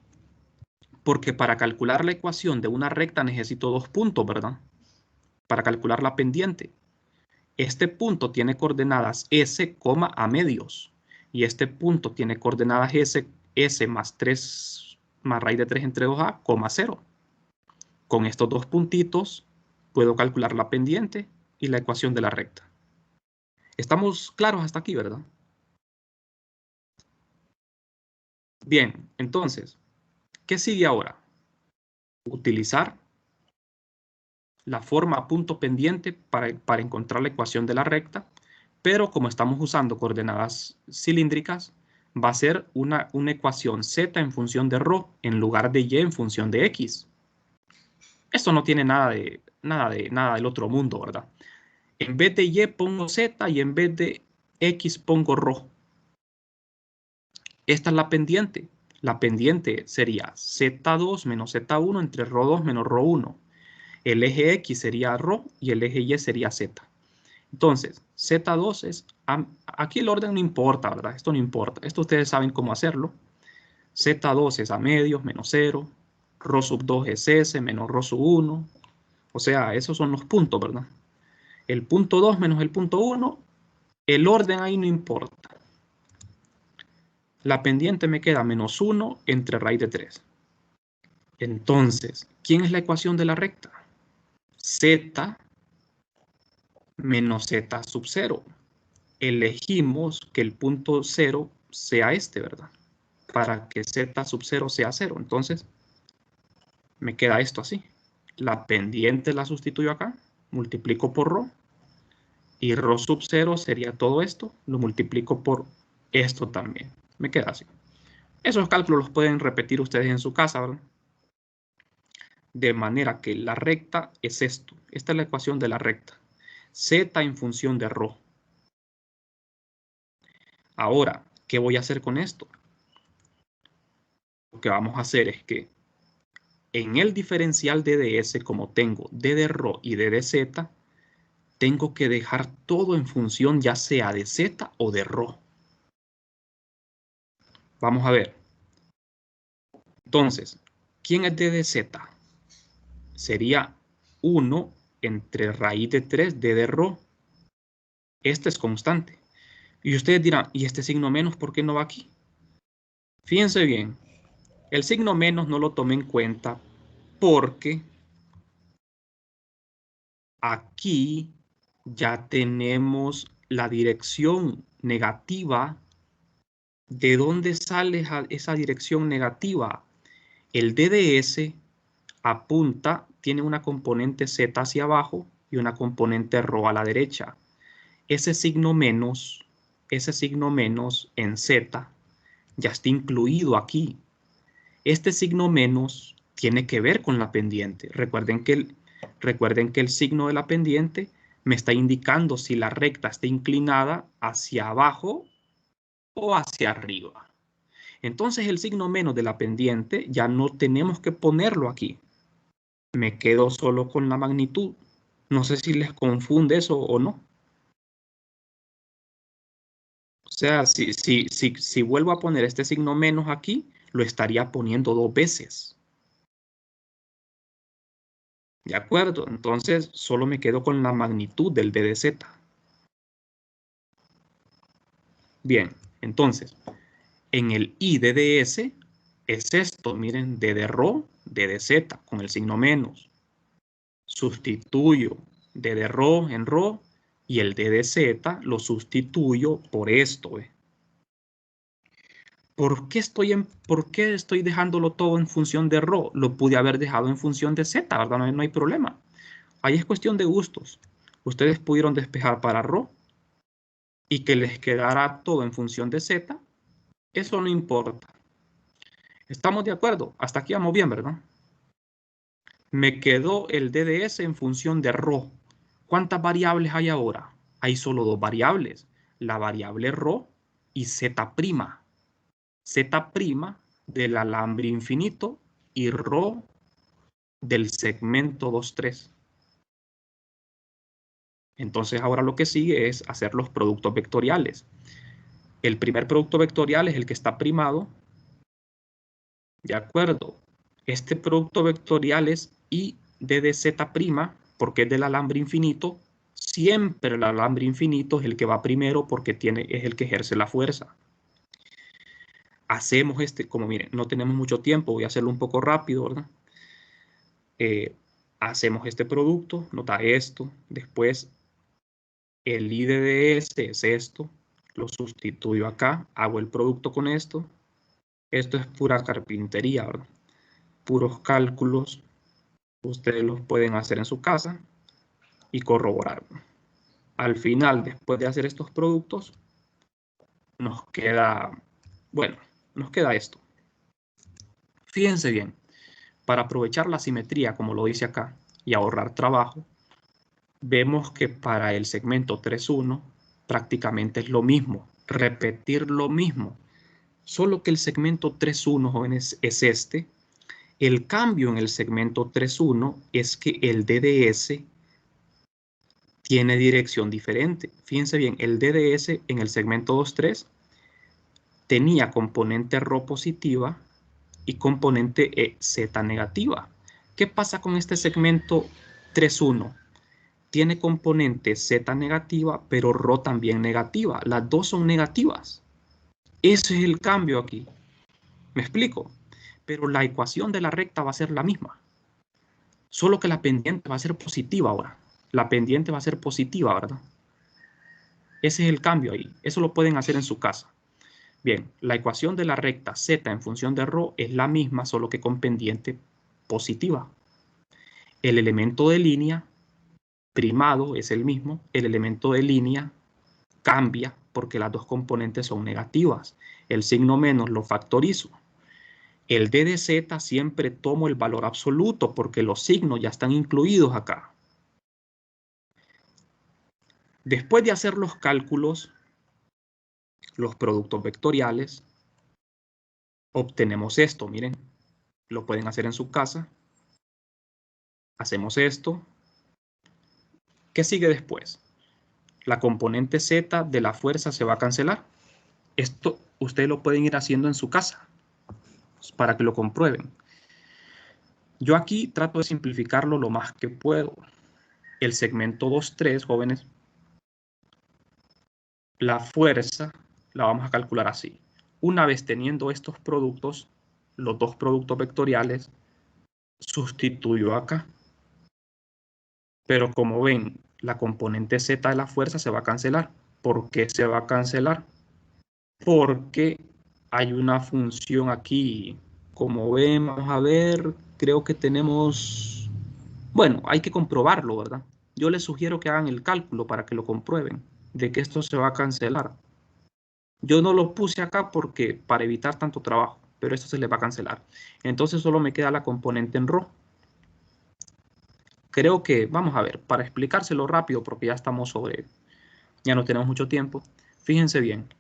Porque para calcular la ecuación de una recta necesito dos puntos, ¿verdad? Para calcular la pendiente. Este punto tiene coordenadas S, a medios. Y este punto tiene coordenadas S más 3 más raíz de 3 entre 2A, 0. Con estos dos puntitos puedo calcular la pendiente y la ecuación de la recta. ¿Estamos claros hasta aquí, verdad? Bien, entonces, ¿qué sigue ahora? Utilizar la forma punto pendiente para encontrar la ecuación de la recta, pero como estamos usando coordenadas cilíndricas, va a ser una ecuación z en función de ρ en lugar de y en función de x. Esto no tiene nada del otro mundo, ¿verdad? En vez de y pongo z y en vez de x pongo ρ. Esta es la pendiente. La pendiente sería z2 menos z1 entre ρ2 menos ρ1. El eje X sería ρ y el eje Y sería Z. Entonces, Z2 es... Aquí el orden no importa, ¿verdad? Esto no importa. Esto ustedes saben cómo hacerlo. Z2 es a medios menos 0. ρ sub 2 es S menos ρ sub 1. O sea, esos son los puntos, ¿verdad? El punto 2 menos el punto 1. El orden ahí no importa. La pendiente me queda menos 1 entre raíz de 3. Entonces, ¿quién es la ecuación de la recta? Z menos Z sub 0. Elegimos que el punto 0 sea este, ¿verdad? Para que Z sub 0 sea 0. Entonces, me queda esto así. La pendiente la sustituyo acá, multiplico por ρ Y ρ sub 0 sería todo esto. Lo multiplico por esto también. Me queda así. Esos cálculos los pueden repetir ustedes en su casa, ¿verdad? De manera que la recta es esto. Esta es la ecuación de la recta. Z en función de ρ. Ahora, ¿qué voy a hacer con esto? Lo que vamos a hacer es que en el diferencial de ds, como tengo d de ρ y d de z, tengo que dejar todo en función ya sea de z o de ρ. Vamos a ver. Entonces, ¿quién es d de z? Sería 1 entre raíz de 3 d de ρ. Este es constante. Y ustedes dirán, ¿y este signo menos por qué no va aquí? Fíjense bien, el signo menos no lo tomé en cuenta porque aquí ya tenemos la dirección negativa. ¿De dónde sale esa dirección negativa? El DDS apunta, tiene una componente Z hacia abajo y una componente ρ a la derecha. Ese signo menos en Z ya está incluido aquí. Este signo menos tiene que ver con la pendiente. Recuerden que el signo de la pendiente me está indicando si la recta está inclinada hacia abajo o hacia arriba. Entonces el signo menos de la pendiente ya no tenemos que ponerlo aquí. Me quedo solo con la magnitud. No sé si les confunde eso o no. O sea, si vuelvo a poner este signo menos aquí, lo estaría poniendo 2 veces. ¿De acuerdo? Entonces solo me quedo con la magnitud del d de z. Bien, entonces, en el I de ds es esto, miren, d de ρ, d de z, con el signo menos. Sustituyo d de ρ en ρ y el d de z lo sustituyo por esto. ¿Por qué estoy dejándolo todo en función de ρ? Lo pude haber dejado en función de z, ¿verdad? No hay problema. Ahí es cuestión de gustos. Ustedes pudieron despejar para ρ y que les quedara todo en función de z. Eso no importa. ¿Estamos de acuerdo? Hasta aquí vamos bien, ¿verdad? Me quedó el DDS en función de ρ. ¿Cuántas variables hay ahora? Hay solo 2 variables. La variable ρ y z'. Z' del alambre infinito y ρ del segmento 2,3. Entonces ahora lo que sigue es hacer los productos vectoriales. El primer producto vectorial es el que está primado. De acuerdo. Este producto vectorial es I de z', porque es del alambre infinito. Siempre el alambre infinito es el que va primero porque es el que ejerce la fuerza. Hacemos como miren, no tenemos mucho tiempo, voy a hacerlo un poco rápido, ¿verdad? Hacemos este producto, nota esto, después el I de ds es esto, lo sustituyo acá, hago el producto con esto. Esto es pura carpintería, ¿verdad? Puros cálculos, ustedes los pueden hacer en su casa y corroborar. Al final, después de hacer estos productos, nos queda, bueno, nos queda esto. Fíjense bien, para aprovechar la simetría, como lo dice acá, y ahorrar trabajo, vemos que para el segmento 3,1 prácticamente es lo mismo, repetir lo mismo, solo que el segmento 3,1, jóvenes, es este. El cambio en el segmento 3,1 es que el DDS tiene dirección diferente. Fíjense bien, el DDS en el segmento 2,3 tenía componente ρ positiva y componente z negativa. ¿Qué pasa con este segmento 3,1? Tiene componente z negativa, pero ρ también negativa. Las dos son negativas. Ese es el cambio aquí. ¿Me explico? Pero la ecuación de la recta va a ser la misma. Solo que la pendiente va a ser positiva ahora. La pendiente va a ser positiva, ¿verdad? Ese es el cambio ahí. Eso lo pueden hacer en su casa. Bien, la ecuación de la recta z en función de ρ es la misma, solo que con pendiente positiva. El elemento de línea primado es el mismo, el elemento de línea cambia porque las dos componentes son negativas. El signo menos lo factorizo. El d de z siempre tomo el valor absoluto porque los signos ya están incluidos acá. Después de hacer los cálculos, los productos vectoriales, obtenemos esto. Miren, lo pueden hacer en su casa. Hacemos esto. ¿Qué sigue después? La componente z de la fuerza se va a cancelar. Esto ustedes lo pueden ir haciendo en su casa para que lo comprueben. Yo aquí trato de simplificarlo lo más que puedo. El segmento 2,3, jóvenes, la fuerza la vamos a calcular así. Una vez teniendo estos productos, los dos productos vectoriales, sustituyo acá. Pero como ven, la componente z de la fuerza se va a cancelar. ¿Por qué se va a cancelar? Porque hay una función aquí. Como ven, vamos a ver, creo que tenemos... Bueno, hay que comprobarlo, ¿verdad? Yo les sugiero que hagan el cálculo para que lo comprueben, de que esto se va a cancelar. Yo no lo puse acá porque para evitar tanto trabajo, pero esto se le va a cancelar. Entonces solo me queda la componente en ρ. Creo que, vamos a ver, para explicárselo rápido, porque ya no tenemos mucho tiempo. Fíjense bien,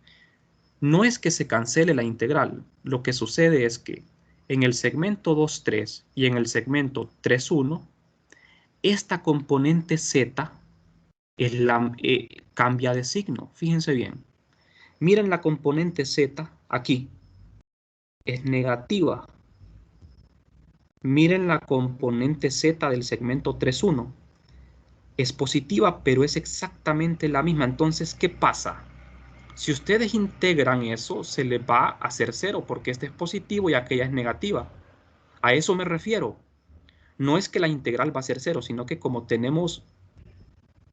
no es que se cancele la integral. Lo que sucede es que en el segmento 2,3 y en el segmento 3,1, esta componente z cambia de signo. Fíjense bien. Miren la componente z aquí. Es negativa. Miren la componente z del segmento 3,1. Es positiva, pero es exactamente la misma. Entonces, ¿qué pasa? Si ustedes integran eso, se les va a hacer 0, porque este es positivo y aquella es negativa. A eso me refiero. No es que la integral va a ser 0, sino que como tenemos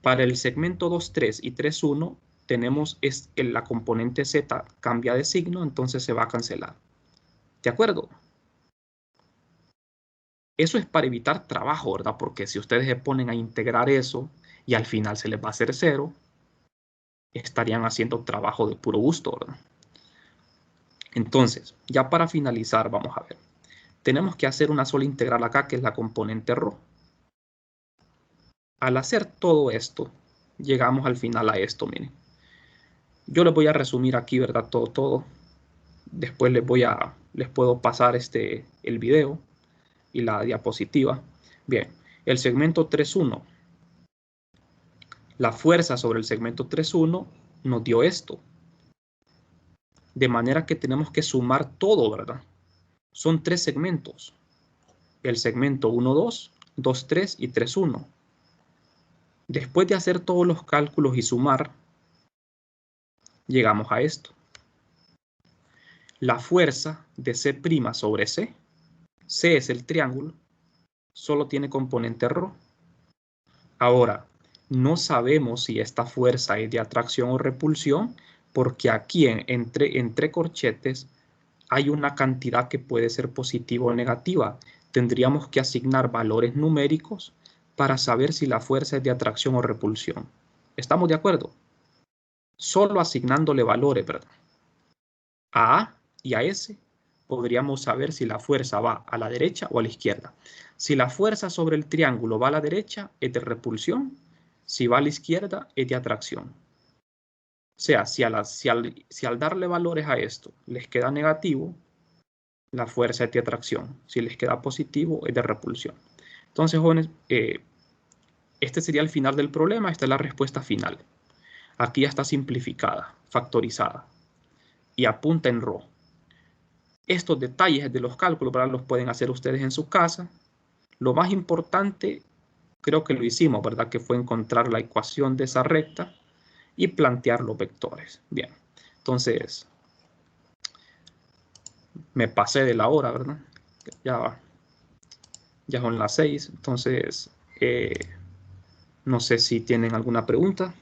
para el segmento 2,3 y 3,1, tenemos la componente z cambia de signo, entonces se va a cancelar. ¿De acuerdo? Eso es para evitar trabajo, ¿verdad? Porque si ustedes se ponen a integrar eso y al final se les va a hacer 0, estarían haciendo trabajo de puro gusto, ¿verdad? Entonces, ya para finalizar, vamos a ver. Tenemos que hacer una sola integral acá, que es la componente ρ. Al hacer todo esto, llegamos al final a esto, miren. Yo les voy a resumir aquí, ¿verdad? Todo. Después les puedo pasar el video y la diapositiva. Bien, el segmento 3,1. La fuerza sobre el segmento 3,1 nos dio esto. De manera que tenemos que sumar todo, ¿verdad? Son 3 segmentos. El segmento 1,2, 2,3 y 3,1. Después de hacer todos los cálculos y sumar, llegamos a esto. La fuerza de C' sobre C, C es el triángulo, solo tiene componente ρ. Ahora, no sabemos si esta fuerza es de atracción o repulsión, porque aquí entre corchetes hay una cantidad que puede ser positiva o negativa. Tendríamos que asignar valores numéricos para saber si la fuerza es de atracción o repulsión. ¿Estamos de acuerdo? Solo asignándole valores, ¿verdad? A A y a S podríamos saber si la fuerza va a la derecha o a la izquierda. Si la fuerza sobre el triángulo va a la derecha, es de repulsión. Si va a la izquierda, es de atracción. O sea, si al darle valores a esto les queda negativo, la fuerza es de atracción. Si les queda positivo, es de repulsión. Entonces, jóvenes, este sería el final del problema. Esta es la respuesta final. Aquí ya está simplificada, factorizada. Y apunta en ρ. Estos detalles de los cálculos, ¿verdad? Los pueden hacer ustedes en su casa. Lo más importante, creo que lo hicimos, ¿verdad? Que fue encontrar la ecuación de esa recta y plantear los vectores. Bien, entonces, me pasé de la hora, ¿verdad? Ya son las 6, entonces, no sé si tienen alguna pregunta.